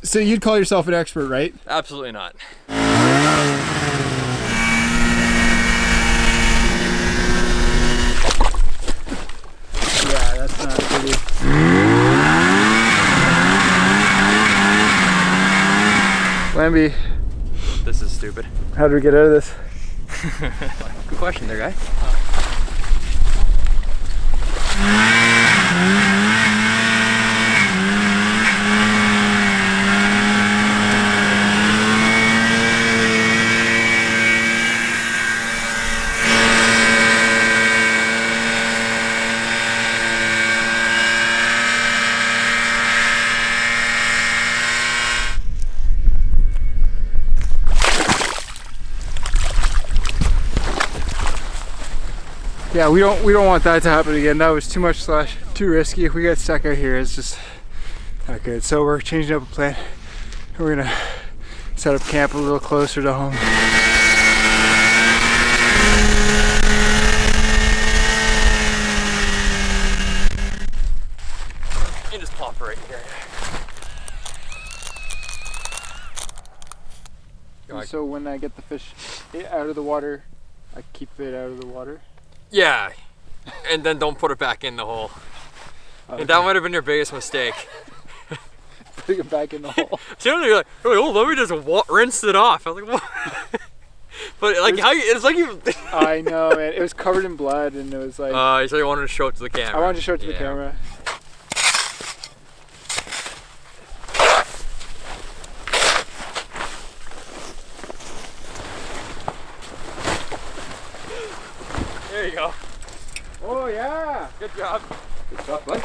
So you'd call yourself an expert, right? Absolutely not. Yeah, that's not pretty. Lamby, This is stupid. how do we get out of this? Good question there, guy. Yeah, we don't want that to happen again. That was too much / too risky. If we get stuck out here, it's just not good. So we're changing up a plan. We're gonna set up camp a little closer to home. You just pop right here. So when I get the fish out of the water, I keep it out of the water. Yeah, and then don't put it back in the hole. Okay. And that might have been your biggest mistake. Putting it back in the hole. Seriously, you're like, oh, let me just rinse it off. I was like, what? But like, it's like you. I know, man. It was covered in blood, and it was like. So you wanted to show it to the camera. I wanted to show it to the camera. There you go. Oh yeah. Good job. Good job, bud.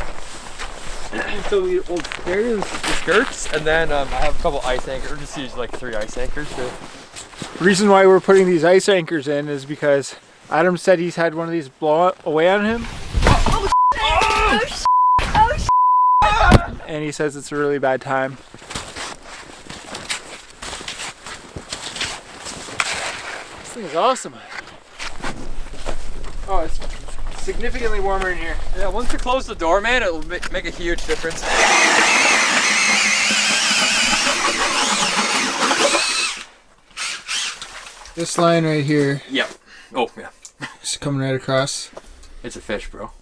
So we will spare the skirts, and then I have a couple ice anchors. Just use like 3 ice anchors. The reason why we're putting these ice anchors in is because Adam said he's had one of these blow away on him. And he says it's a really bad time. This thing is awesome. Oh, it's significantly warmer in here. Yeah, once you close the door, man, it'll make a huge difference. This line right here. Yep. Oh, yeah. It's coming right across. It's a fish, bro.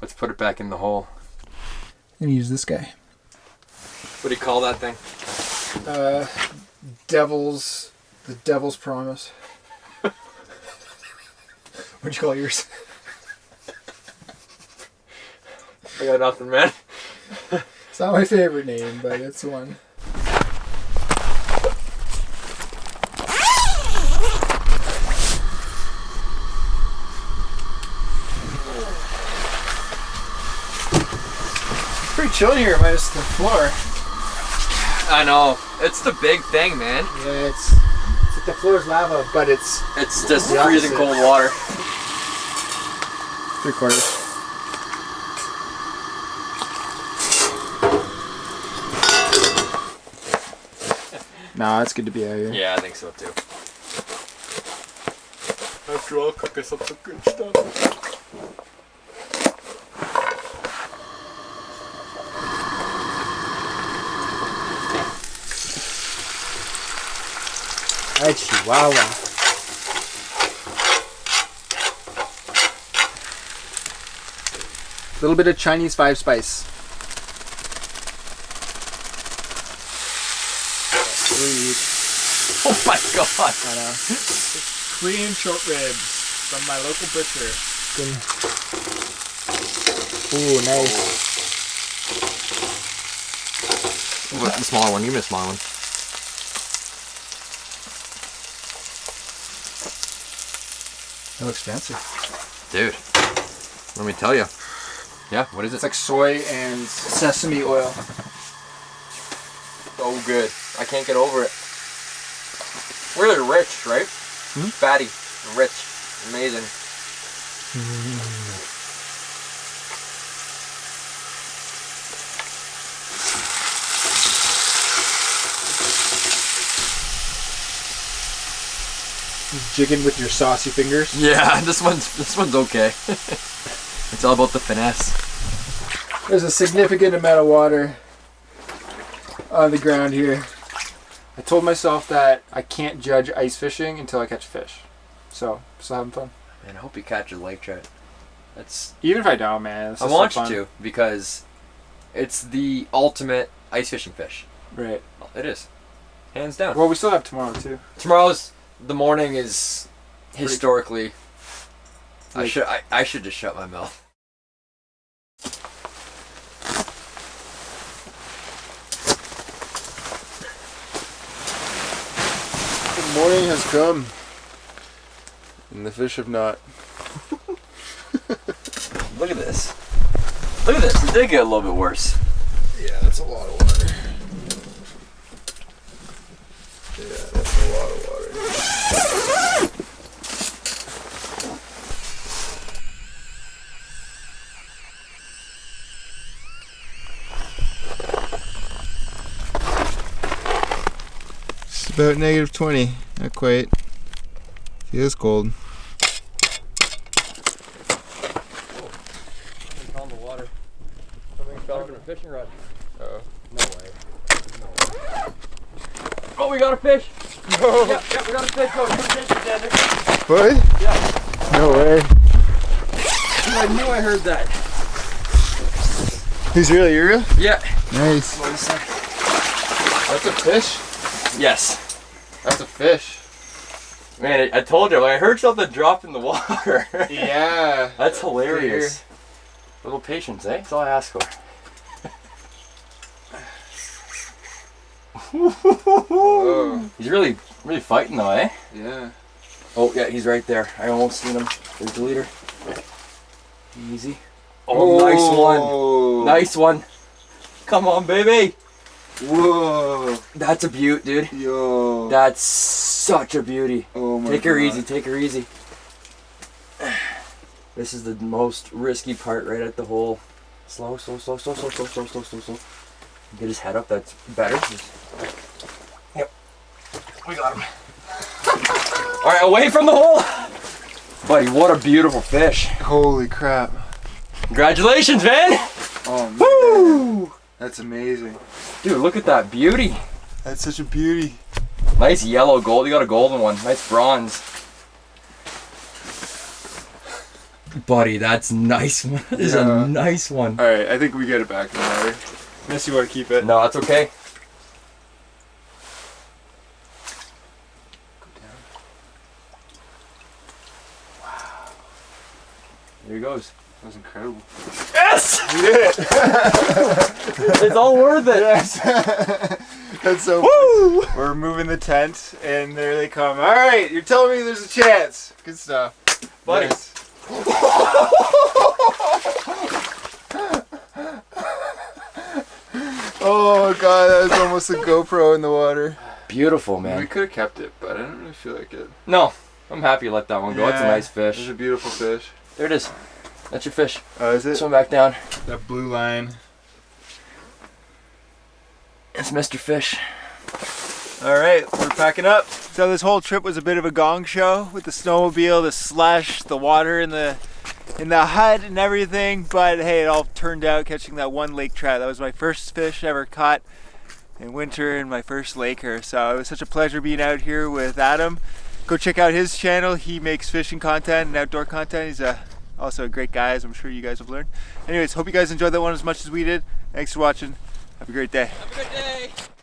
Let's put it back in the hole. And use this guy. What do you call that thing? The Devil's Promise. What'd you call yours? I got nothing, man. It's not my favorite name, but it's the one. It's pretty chill here, minus the floor. I know. It's the big thing, man. Yeah, it's like the floor's lava, but it's just freezing cold water. 3/4. Nah, it's good to be out here. Yeah, I think so too. After all, cook us up some good stuff. Hi, Chihuahua. A little bit of Chinese 5 spice. Sweet. Oh my god! I know. Clean short ribs from my local butcher. Ooh, nice. What, the smaller one? Give me a smaller one. That looks fancy. Dude, let me tell you. Yeah, what is it? It's like soy and sesame oil. So good. I can't get over it. Really rich, right? Fatty, rich, amazing. Jigging with your saucy fingers. Yeah, this one's okay. It's all about the finesse. There's a significant amount of water on the ground here. I told myself that I can't judge ice fishing until I catch fish. So, still having fun. Man, I hope you catch a lake trout. That's Even if I don't, man. It's I just want so you fun. to, because it's the ultimate ice fishing fish. Right. It is. Hands down. Well, we still have tomorrow too. The morning is historically. I should just shut my mouth. The morning has come, and the fish have not. Look at this. Look at this. It did get a little bit worse. Yeah, that's a lot of water. Yeah, that's a lot of water. It's about -20. Not quite. Feels cold. On the water. Something fell in a fishing rod. Oh. No way. Oh, we got a fish! No. Yeah, we got a fish. Oh, good fish, Xander. What? Yeah. No way. I knew I heard that. He's really real? Yeah. Nice. What is that? That's a fish? Yes. That's a fish. Man, I told you, like, I heard something drop in the water. Yeah. That's hilarious. A little patience, eh? That's all I ask for. Oh. He's really fighting though, eh? Yeah. Oh yeah, he's right there. I almost seen him. There's the leader. Easy. Oh, nice one. Nice one. Come on, baby. Whoa. That's a beaut, dude. Yo. That's such a beauty. Oh my Take her God. easy. Take her easy. This is the most risky part right at the hole. Slow. Get his head up. That's better. Yep. We got him. All right, away from the hole. Buddy, what a beautiful fish. Holy crap. Congratulations, man. Oh man. Woo! That's amazing. Dude, look at that beauty. That's such a beauty. Nice yellow gold. You got a golden one. Nice bronze. Buddy, that's nice one. That is a nice one. Alright, I think we get it back in the water. Unless you want to keep it. No, that's okay. Wow. There he goes. That was incredible. Yes! We did it! It's all worth it. Yes! That's so Woo! funny. We're moving the tent and there they come. Alright, you're telling me there's a chance. Good stuff. Buddy. Yes. Oh god, that was almost a GoPro in the water. Beautiful, man. We could have kept it, but I didn't really feel like it. No, I'm happy you let that one go. It's a nice It's fish. a beautiful fish. There it is. That's your fish. Oh, is it? Swim back down. That blue line. It's Mr. Fish. Alright, we're packing up. So this whole trip was a bit of a gong show with the snowmobile, the slush, the water in the hut and everything, but hey, it all turned out catching that one lake trout. That was my first fish ever caught in winter and my first laker. So it was such a pleasure being out here with Adam. Go check out his channel. He makes fishing content and outdoor content. He's also a great guy, as I'm sure you guys have learned. Anyways, hope you guys enjoyed that one as much as we did. Thanks for watching. Have a great day. Have a good day.